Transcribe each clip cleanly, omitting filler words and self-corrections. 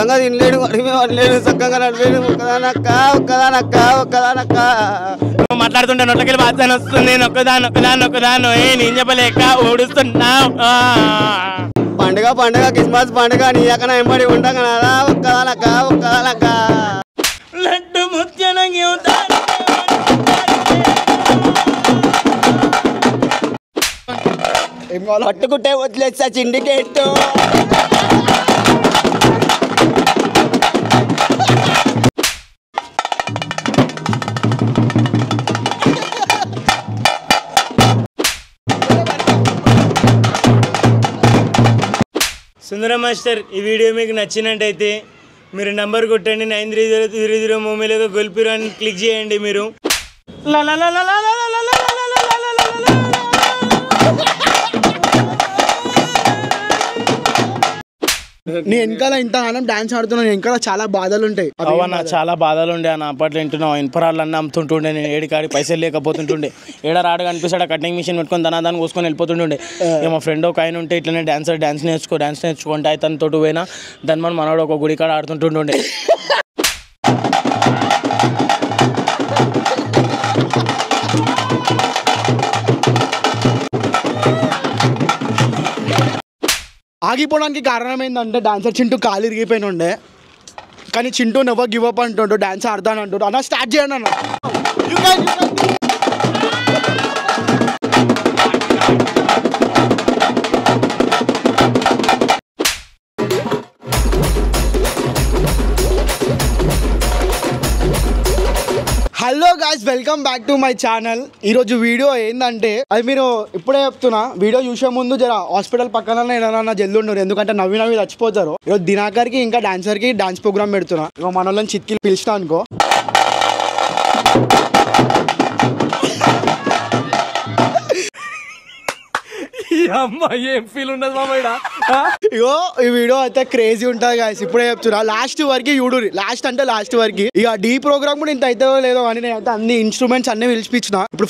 శుభ్రంగా తినలేడు అనలేడు చక్కగా నడలేడు ఒక్కదానక్క మాట్లాడుతుంటే నొట్టకెళ్ళి బాధ వస్తుంది నొక్కదాను నేను చెప్పలేక ఓడుస్తున్నా పండుగ క్రిస్మస్ పండుగ నీ అక్కడ ఎంబడి ఉండగా ఒక్కదానక్క లడ్డు ముత్యన పట్టుకుంటే వదిలేస్తా సిండికేట్ సుందరం మాస్టర్ ఈ వీడియో మీకు నచ్చినట్టయితే మీరు నంబర్ కొట్టండి 930303 మూమీలో గొల్పిరు అని క్లిక్ చేయండి మీరు నీ వెనకాల ఇంత ఆనం డాన్స్ ఆడుతున్నాను వెనకాల చాలా బాధలు ఉంటాయి అవన్నా చాలా బాధలు ఉండే అన్న అప్పట్లో వింటున్నావు ఇన్పరాళ్ళు అన్న అమ్ముతుంటుండే నేను ఏడికాడి పైసలు లేకపోతుంటుండే ఏడ రాడు కనిపిస్తాడు కటింగ్ మిషన్ పెట్టుకొని దాన్ని కోసుకొని వెళ్ళిపోతుంటుండే మా ఫ్రెండ్ ఒక ఆయన ఉంటే ఇట్లనే డాన్స్ నేర్చుకుంటే అయితే తోటి పోయినా దాని మనవాడు ఒక గుడి కాడ ఆడుతుంటుండే ఆగిపోవడానికి కారణం ఏంటంటే డాన్సర్ చింటూ కాలు ఇరిగిపోయిన ఉండే కానీ చింటూ నెవర్ గివ్ అప్ అంటుండు డాన్స్ ఆడతాను అంటుండు అన్న స్టార్ట్ చేయండి అన్న hello guys welcome back to my channel. ఈరోజు వీడియో ఏంటంటే అది మీరు ఇప్పుడే చెప్తున్నా వీడియో చూసే ముందు జర హాస్పిటల్ పక్కన ఏదైనా జల్లు ఉండరు ఎందుకంటే నవ్వి చచ్చిపోతారు. ఈరోజు దినాకర్కి ఇంకా డాన్సర్కి డాన్స్ ప్రోగ్రామ్ పెడుతున్నా. ఇక మన వాళ్ళని చిత్కి పిలిచినా అనుకో ఏం ఫీల్ ఉండదు మామయ్య. ఇగో ఈ వీడియో అయితే క్రేజీ ఉంటుంది గాయస్ ఇప్పుడే చెప్తున్నా. లాస్ట్ వరకు చూడురి లాస్ట్ వరకు ఇక డీ ప్రోగ్రామ్ కూడా ఇంత అయితే లేదో అని నేను అయితే అన్ని ఇన్స్ట్రుమెంట్స్ అన్ని పిలిచిపించిన. ఇప్పుడు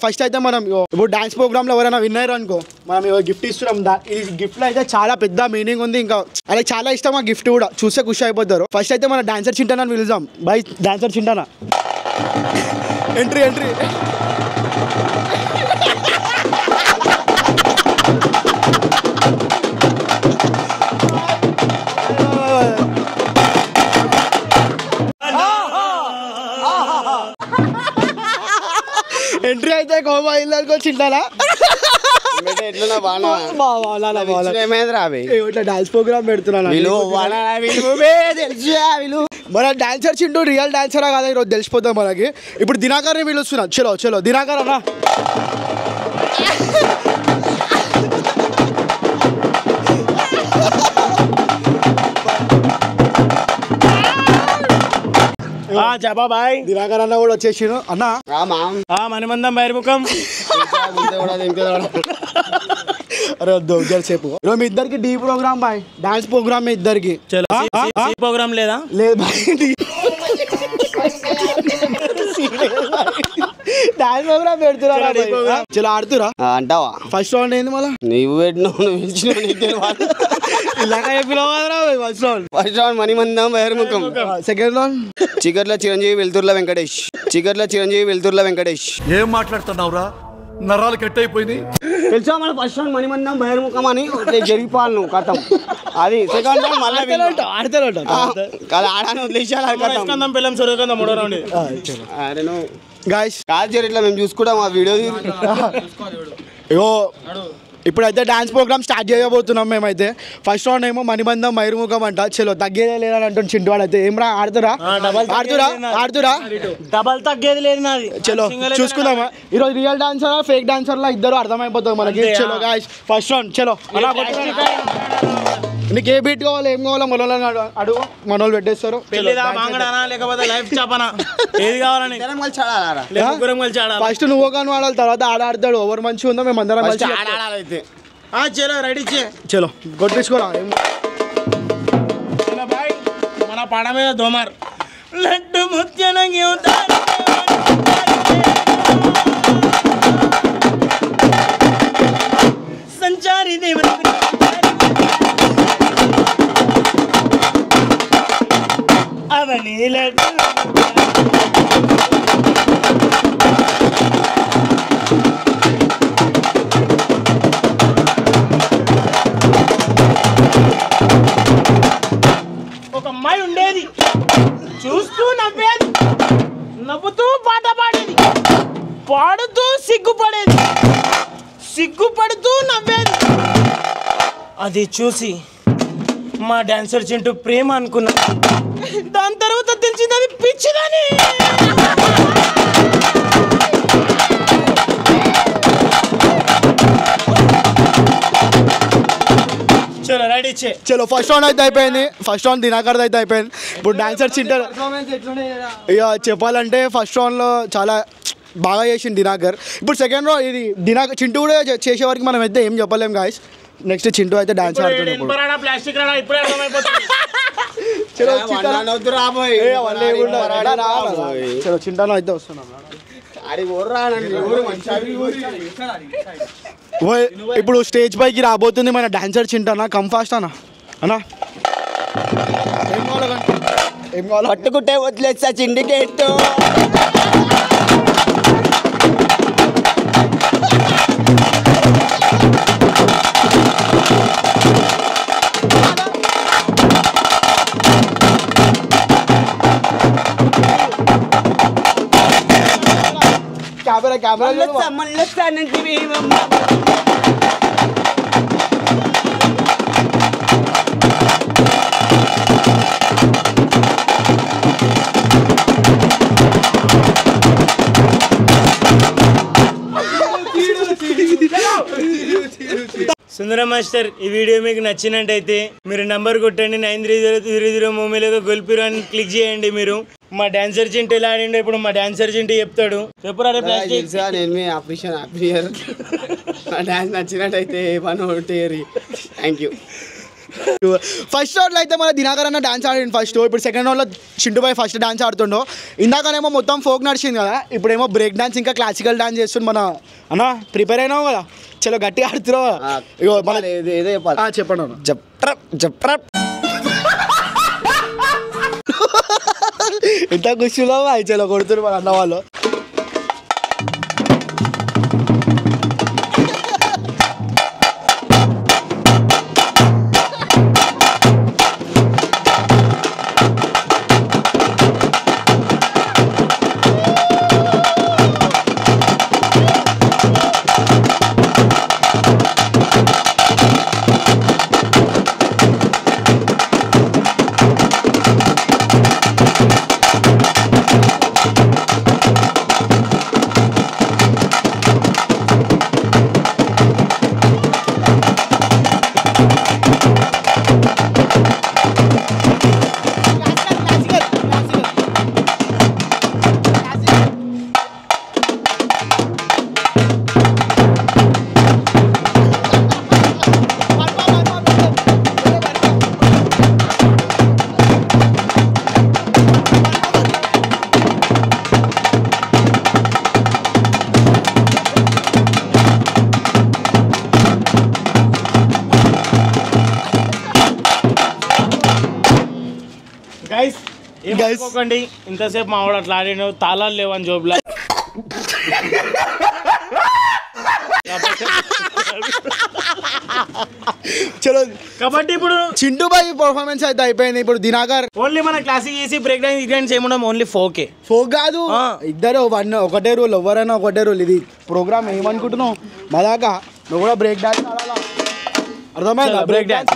ఫస్ట్ అయితే మనం ఇప్పుడు డాన్స్ ప్రోగ్రామ్ లో ఎవరైనా విన్నర్ అనుకో మనం గిఫ్ట్ ఇస్తున్నాం. ఈ గిఫ్ట్ లో అయితే చాలా పెద్ద మీనింగ్ ఉంది. ఇంకా అలాగే చాలా ఇష్టం ఆ గిఫ్ట్ కూడా చూస్తే ఖుషి అయిపోతారు. ఫస్ట్ అయితే మన డాన్సర్ చింటానని పిలుద్దాం. బై డాన్సర్ చింటానా ఎంట్రీ ఎంట్రీ అయితే కోమా ఇళ్ళకి చింటానా డాన్స్ ప్రోగ్రామ్ పెడుతున్నాను. మన డాన్సర్ చింటూ రియల్ డాన్సరా కదా ఈరోజు తెలిసిపోతాం మనకి. ఇప్పుడు దినాకర్ని పిలుస్తున్నా. చలో దినాకర్ అన్నా చెప్పా బాయ్. దినాకర్ అన్న కూడా వచ్చేసిండు అన్న మణిమందం బైర్ముఖం. అరే వద్దు సేపు మీ ఇద్దరికి డీ ప్రోగ్రామ్ బాయ్ డాన్స్ ప్రోగ్రామ్ మీ ఇద్దరికి ప్రోగ్రామ్ లేదా లేదు బాయ్ డాన్స్ ప్రోగ్రామ్ పెడుతురా చలో ఆడుతురా అంటావా. ఫస్ట్ రౌండ్ ఏంది మళ్ళీ నువ్వు ఫస్ట్ రౌండ్ మణిమందం బహిర్ముఖం. Second round Chikatla Chiranjeevi Velturla Venkatesh. ఏం మాట్లాడుతున్నావురా నరాలు కట్ అయిపోయింది. తెలుసా మన ఫస్ట్ రౌండ్ మణిమందం బహిర్ముఖం అని జరిపాలి నువ్వు కథం. అది సెకండ్ రౌండ్ మళ్ళీ ఆడాను వదిలేసాను పిల్లం సూర్యకాంతం మూడో రౌండ్. అరే నువ్వు గాయ్స్ కాదు జర ఇట్లా మేము చూసుకుంటాం ఆ వీడియో. ఇగో ఇప్పుడైతే డాన్స్ ప్రోగ్రామ్ స్టార్ట్ చేయబోతున్నాం మేమైతే. ఫస్ట్ రౌండ్ ఏమో మణిబంధం మైరుముఖం అంట. చలో తగ్గేదే లేదని అంటుంది చింటువాడు అయితే. ఏమరా ఆడుతురా డబల్ తగ్గేది లేదు నాది. చలో చూసుకుందామా ఈరోజు రియల్ డాన్సర్ ఫేక్ డాన్సర్ లా ఇద్దరు అర్థమైపోతుంది మనకి. చలో గాయ్స్ ఫస్ట్ రౌండ్ చలో. నీకు ఏ బీట్ కావాలి ఏం కావాలో మనోళ్ళని అడుగు మనోళ్ళు పెట్టేస్తారు. ఫస్ట్ నువ్వు కానీ వాడాలి తర్వాత ఆడాడతాడు. ఎవరు మంచిగా ఉందో మేము అందరం మంచి చలో రెడీ చలో కొట్టించుకోరా. మన పడ మీద దోమర్ లడ్డు ముత్యన సంచారి దేవ ఒక అమ్మాయి ఉండేది, చూస్తూ నవ్వేది, నవ్వుతూ పాట పాడేది, పాడుతూ సిగ్గుపడేది, సిగ్గుపడుతూ నవ్వేది. అది చూసి మా డాన్సర్ చింటూ ప్రేమ అనుకున్నా. దాని తర్వాత తెలిసింది అది పిచ్చిదని. చలో రెడీ ఇచ్చే. చలో ఫస్ట్ రౌండ్ అయితే అయిపోయింది. ఫస్ట్ రౌండ్ దినాకర్ అయితే అయిపోయింది. ఇప్పుడు డాన్సర్ చింటర్ ఇక చెప్పాలంటే ఫస్ట్ రౌండ్లో చాలా బాగా చేసింది దినాకర్. ఇప్పుడు సెకండ్ రౌండ్ ఇది దినాకర్ చింటూ కూడా చేసే వరకు మనం అయితే ఏం చెప్పలేం గాయస్. నెక్స్ట్ చింటూ అయితే డాన్స్ ఆడుతుంది. ప్లాస్టిక్ రాడా ఇప్పుడే అర్థమైపోతుంది. చలో చింటాను అయితే వస్తున్నాం. ఇప్పుడు స్టేజ్ పైకి రాబోతుంది మన డాన్సర్ చింటానా. కమ్ ఫాస్ట్ అన్నా అన్నా. ఏం కావాలి? పట్టుకుంటే వదిలేస్తా సిండికేట్. కెమెరా సుందరం మాస్టర్, ఈ వీడియో మీకు నచ్చినట్టయితే మీరు నంబర్ కొట్టండి 930303 మూమీలో గొల్పిరు అని క్లిక్ చేయండి. మీరు మా డాన్సర్ చింటి ఎలా ఆడిండో ఇప్పుడు మా డాన్సర్ చింటి చెప్తాడు. చెప్పురా ప్లాస్టిక్. నేను మీ అప్రిషియేషన్ హ్యాపీయర్. నా డాన్స్ నచ్చినట్టయితే థ్యాంక్ యూ. ఫస్ట్ రౌండ్లో అయితే మన దినాకర్ అన్న డాన్స్ ఆడిండు ఫస్ట్. ఇప్పుడు సెకండ్ రౌండ్లో చింటూ బాయ్ ఫస్ట్ డాన్స్ ఆడుతుండో. ఇందాకనేమో మొత్తం ఫోక్ నడిచింది కదా, ఇప్పుడేమో బ్రేక్ డాన్స్ ఇంకా క్లాసికల్ డాన్స్ చేస్తుంది మన అన్న. ప్రిపేర్ అయినావు కదా, చలో గట్టిగా ఆడుతున్నావు. ఇగో మన ఏదో చెప్పాలి. చెప్పండి అన్న. ఎంత ఖుషిలో చలో కొడుతున్నారు మన అన్న వాళ్ళు. ఏమనుకోకండి, ఇంతసేపు మా వాడు అట్లా ఆడిన తాళాలు లేవని జోబులా. చలో కాబట్టి ఇప్పుడు చింటూ బాయ్ పర్ఫార్మెన్స్ అయితే అయిపోయింది. ఇప్పుడు దినాకర్ ఓన్లీ మన క్లాసిక్ చేసి బ్రేక్ డాన్స్ ఏముండం, ఓన్లీ ఫోకే. ఫోక్ కాదు, ఇద్దరు ఒకటే రూల్, ఎవరైనా ఒకటే రూల్. ఇది ప్రోగ్రామ్ ఏమనుకుంటున్నావు మదాకా, నువ్వు కూడా బ్రేక్ డాన్స్ ఆడాలా, అర్థమైందా? Break dance.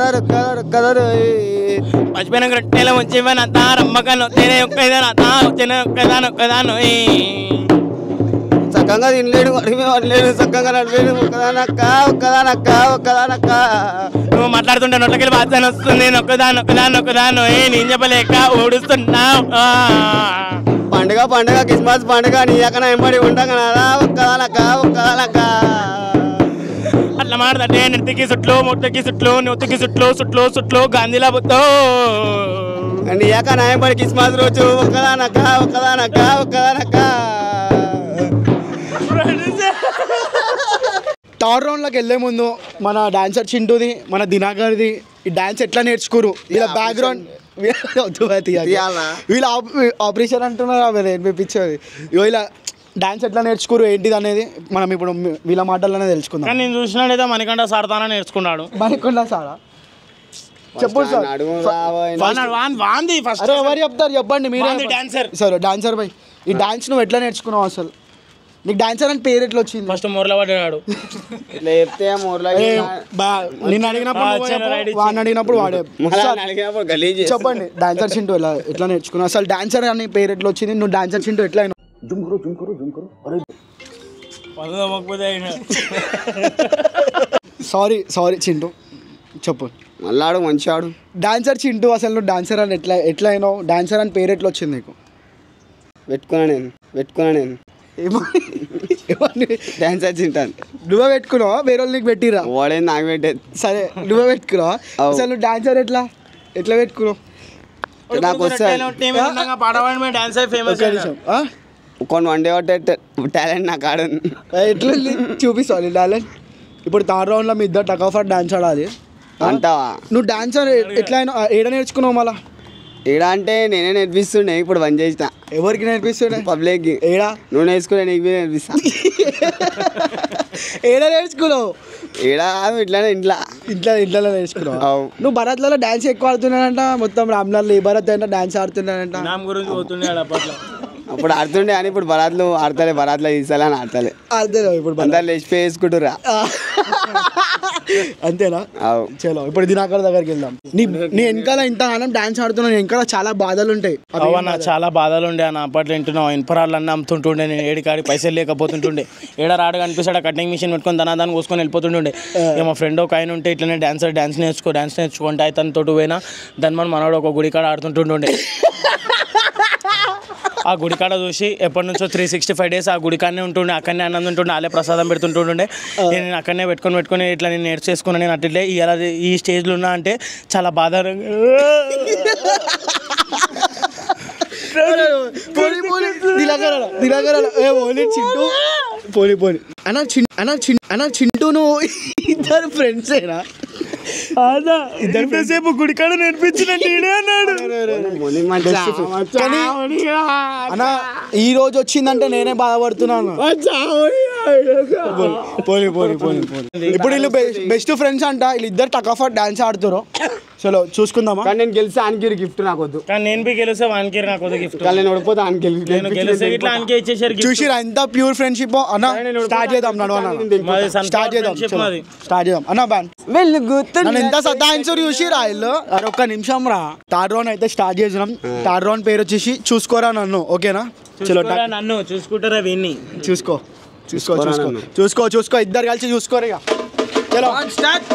కదరు కదరు కదరు మర్చిపోయిన రొట్టెల ముంచిపోయిన రమ్మకను తినే ఒక్కదాను తినే ఒక్కదాను చక్కగా తినలేడు వాడలేడు చక్కగా నడిపేడు ఒక్కదానక్క నువ్వు మాట్లాడుతుంటే నొట్లకెళ్ళి బాధ్యత వస్తుంది ఒక్కదాను నేను చెప్పలేక ఓడుస్తున్నావు. పండుగ క్రిస్మస్ పండుగ నీ అక్కడ ఎంబడి ఉండగలరా ఒక్కదానక్క అట్లా మాట్లాడే నెత్తికి సుట్లు మొట్టకి సుట్లు నొత్తికి సుట్లు గాంధీలా బుత్తో నీ అక్కడ ఎంబడి క్రిస్మస్ రోజు ఒక్కదానక్క థర్డ్ రౌండ్లోకి వెళ్ళే ముందు మన డాన్సర్ చింటూది మన దినాకర్ది ఈ డాన్స్ ఎట్లా నేర్చుకోరు ఇలా బ్యాక్గ్రౌండ్ వీళ్ళ ఆపరేషన్ అంటున్నారు నేర్పించేది ఇలా డాన్స్ ఎట్లా నేర్చుకోరు ఏంటిది అనేది మనం ఇప్పుడు వీళ్ళ మాటల్లోనే తెలుసుకుందాం. కానీ నేను చూసినట్టయితే మణికంఠ సార్ తానే నేర్చుకున్నాడు. మణికంఠ సారా చెప్పు సార్. ఫస్ట్ ఎవరు చెప్తారు చెప్పండి మీరే. డాన్సర్ సరే డాన్సర్ బై ఈ డాన్స్ నువ్వు ఎట్లా నేర్చుకున్నావు అసలు? నీకు డాన్సర్ అని పేరు ఎట్లా వచ్చింది? ఫస్ట్ మూరలో పడ్డాడు. ఇట్లా చెప్తే నిన్ను అడిగినప్పుడు వాడిని అడిగినప్పుడు వాడే చెప్పండి డాన్సర్ చింటూ ఎట్లా నేర్చుకున్నావు అసలు? డాన్సర్ అని పేరు ఎట్లా వచ్చింది? నువ్వు డాన్సర్ చింటూ ఎట్లా అయినావు? సారీ చింటూ చెప్పు. మళ్ళాడు మంచివాడు డాన్సర్ చింటూ అసలు నువ్వు డాన్సర్ అని ఎట్లా అయినావు? డాన్సర్ అని పేరు ఎట్లా వచ్చింది నీకు? పెట్టుకున్నా నేను డాన్సర్ చింటాను. నువ్వే పెట్టుకున్నావా వేరే వాళ్ళు నీకు పెట్టిరా? వాడే నాకు పెట్టేది. సరే నువ్వే పెట్టుకున్నావా? అసలు నువ్వు డాన్సర్ ఎట్లా పెట్టుకున్నావు? నాకు వస్తాయి కొన్ని వన్ డే టాలెంట్ నాకు ఆడ ఎట్లా చూపిస్తావు టాలెంట్. ఇప్పుడు థర్డ్ రౌండ్లో మీ ఇద్దరు టక్ ఆఫ్ డాన్స్ ఆడాలి అంటావా? నువ్వు డాన్సర్ ఎట్లా అయినా ఏడ నేర్చుకున్నావు మళ్ళా? ఏడా అంటే నేనే నేర్పిస్తుండే, ఇప్పుడు బంద్ చేసిన. ఎవరికి నేర్పిస్తుండే? పబ్లిక్కి. ఏడా నువ్వు నేర్చుకునే నీకు నేర్పిస్తా. ఏడా నేర్చుకున్నావు? ఏడా ఇట్లానే ఇంట్లో నేర్చుకున్నావు. నువ్వు భరత్లలో డాన్స్ ఎక్కువ ఆడుతున్నానంట, మొత్తం రామ్లాల్ ఏ భరత్ అంటే డాన్స్ ఆడుతున్నానంట. అప్పుడు ఆడుతుండే అని ఇప్పుడు బరాత్లు ఆడతలే, బరాత్లో తీసాలని ఆడతలే. ఇప్పుడు అందరు లేచిపోయి వేసుకుంటురా. అంతేనా? చలో ఇప్పుడు దినాకర్ దగ్గరికి వెళ్దాం. నీ వెనకాల ఇంత ఆనం డాన్స్ ఆడుతున్నా, వెనకాల చాలా బాధలు ఉంటాయి. చాలా బాధలు ఉండే అన్న. అప్పట్లో వింటున్నావు ఇన్పరాళ్ళు అన్నీ అమ్ముతుంటుండే, నేను ఏడికాడి పైసలు లేకపోతుంటుండే. ఏడ రాడు కనిపిస్తాడు కటింగ్ మిషన్ పెట్టుకొని దాన్ని కోసుకొని వెళ్ళిపోతుండే. మా ఫ్రెండ్ ఒక ఆయన ఉంటే ఇట్లనే డాన్స్ నేర్చుకుంటే అతనితో పోయినా దాన్ని మనవాడు ఒక గుడికాడ ఆడుతుంటుండే. ఆ గుడికాడ చూసి ఎప్పటి నుంచో 365 days ఆ గుడికాడనే ఉంటుండే, అక్కడనే అన్నం ఉంటుండే, వాళ్ళే ప్రసాదం పెడుతుంటుండే. నేను అక్కడనే పెట్టుకొని ఇట్లా నేను నేర్చేసుకున్నాను. నేను అట్లే ఈ స్టేజ్లో ఉన్నా అంటే చాలా బాధ. అన్న చింటూను ఇద్దరు ఫ్రెండ్సేనా? ఇద్దరు సేపు గుడికాడ నేర్పించిన అన్నాడు. అన్న ఈ రోజు వచ్చిందంటే నేనే బాధపడుతున్నాను. ఇప్పుడు వీళ్ళు బెస్ట్ ఫ్రెండ్స్ అంట, వీళ్ళిద్దరు టక్ ఆఫ్ డాన్స్ ఆడుతారు. చలో చూసుకుందామా. కానీ నేను గెలిస్తే ఆన్కి గిఫ్ట్ నాకు వద్దు. కానీ నేను గెలిస్తే వానికి నాకు వద్దు గిఫ్ట్. కానీ నేను ఓడిపోతే ఆన్కి ఇట్లా ఆన్కే ఇచ్చేసారు. చూసిరా ఎంత ప్యూర్ ఫ్రెండ్షిప్ అన్న. స్టార్ట్ చేద్దాం అన్న. బ్యాన్ నన్ను ఎంత సతాయించారు చూసిరా వీళ్ళు. అరే ఒక్క నిమిషం రా. థర్డ్ రౌండ్ అయితే స్టార్ట్ చేసినాం. థర్డ్ రౌండ్ పేరు వచ్చేసి చూసుకోరా నన్ను. ఓకేనా? చలో నన్ను చూసుకుంటారా వీన్ని. చూసుకో ఇద్దరు కలిసి చూసుకోరు ఇక. చలో స్టార్ట్.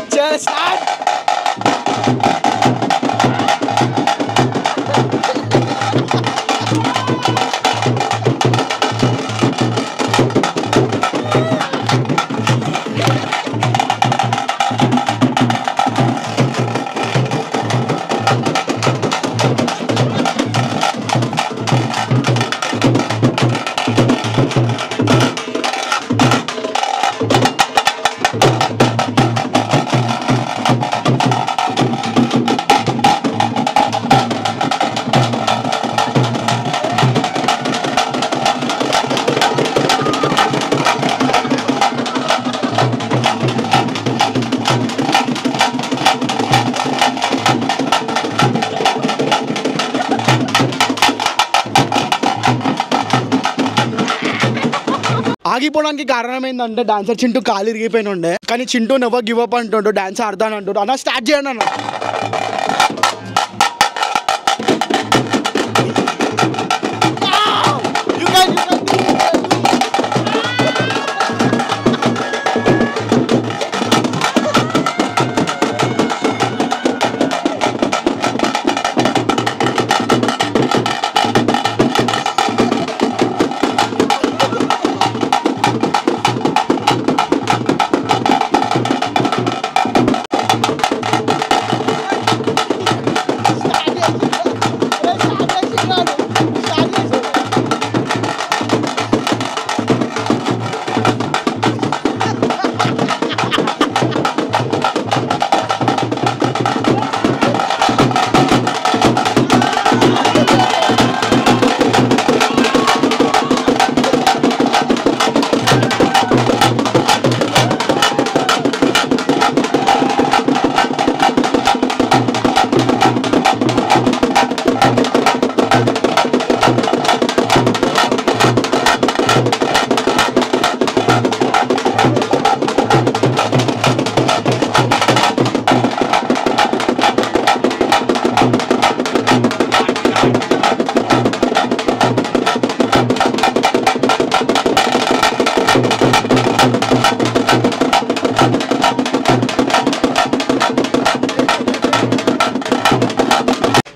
ఆగిపోవడానికి కారణం ఏంటంటే డాన్సర్ చింటూ కాలు ఇరిగిపోయిన ఉండే, కానీ చింటూ నెవర్ గివ్ అప్ అంటుండు, డాన్స్ ఆడతాను అంటుండు. అన్న స్టార్ట్ చేయండి అన్న.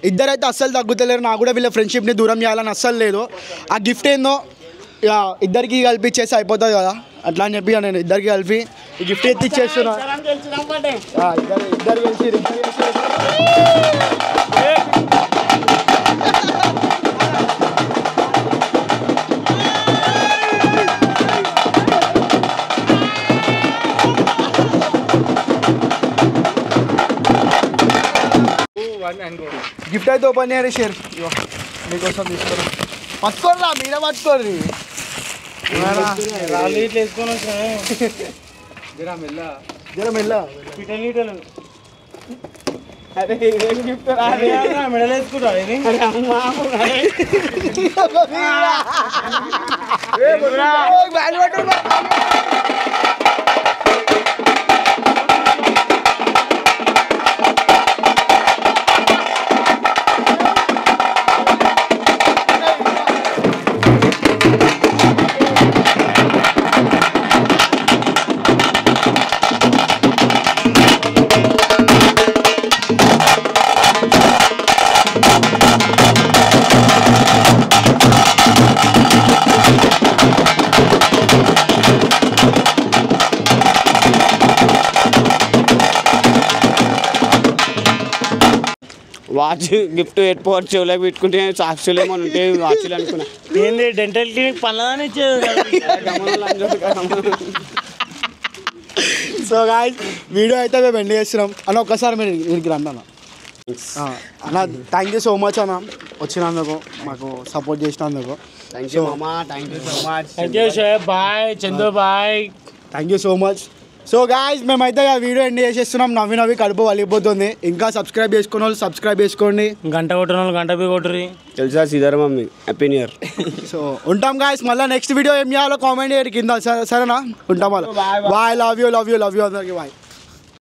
ఇద్దరైతే అస్సలు తగ్గుతలేరు. నాకు కూడా వీళ్ళ ఫ్రెండ్షిప్ని దూరం చేయాలని అస్సలు లేదు. ఆ గిఫ్ట్ ఏందో ఇక ఇద్దరికి కలిపి ఇచ్చేసి అయిపోతుంది కదా, అట్లా అని చెప్పి నేను ఇద్దరికి కలిపి ఈ గిఫ్ట్ ఎత్తి ఇచ్చేస్తున్నా. ఇద్దరు కలిసి గిఫ్ట్ అయితే ఓపెన్ చేయాలి. షేర్ మీకోసం తీసుకురా, పట్టుకోర్రా, మీరే పట్టుకోర్రి. జర మెల్ల అరే ఏం గిఫ్ట్ మెడల్ వేసుకుంటా వాచ్ గిఫ్ట్ పెట్టుకోవచ్చు, చెవులకు పెట్టుకుంటే సాక్షులు ఏమైనా ఉంటే వాచ్లు అనుకున్నా. ఏంది డెంటల్ క్లినిక్ పనులని సో గాయ్స్ వీడియో అయితే మేము ఎండ్ చేస్తున్నాం అన్న. ఒక్కసారి మీరు వీరికి రండి అన్న. అన్న థ్యాంక్ యూ సో మచ్ అన్న వచ్చినందుకు, మాకు సపోర్ట్ చేసినందుకు. థ్యాంక్ యూ మామా, thank you so much. Thank you షేబ్ బాయ్, చందు బాయ్, thank you so much. So guys మేమైతే ఆ వీడియో ఎండ్ చేసేస్తున్నాం. నవ్వి కడుపు వలిగిపోతుంది. ఇంకా సబ్స్క్రైబ్ చేసుకున్న వాళ్ళు సబ్స్క్రైబ్ చేసుకోండి, గంట కొట్టిన వాళ్ళు గంట బి కొట్టుర్రి. తెలుసా Sithara mummy, happy new year. So ఉంటాం గాయ్స్. మళ్ళీ నెక్స్ట్ వీడియో ఏం చేయాలో కామెంట్ చేయరు కింద, సరేనా? ఉంటాం. మళ్ళీ బాయ్, లవ్ యూ అందరికి బాయ్.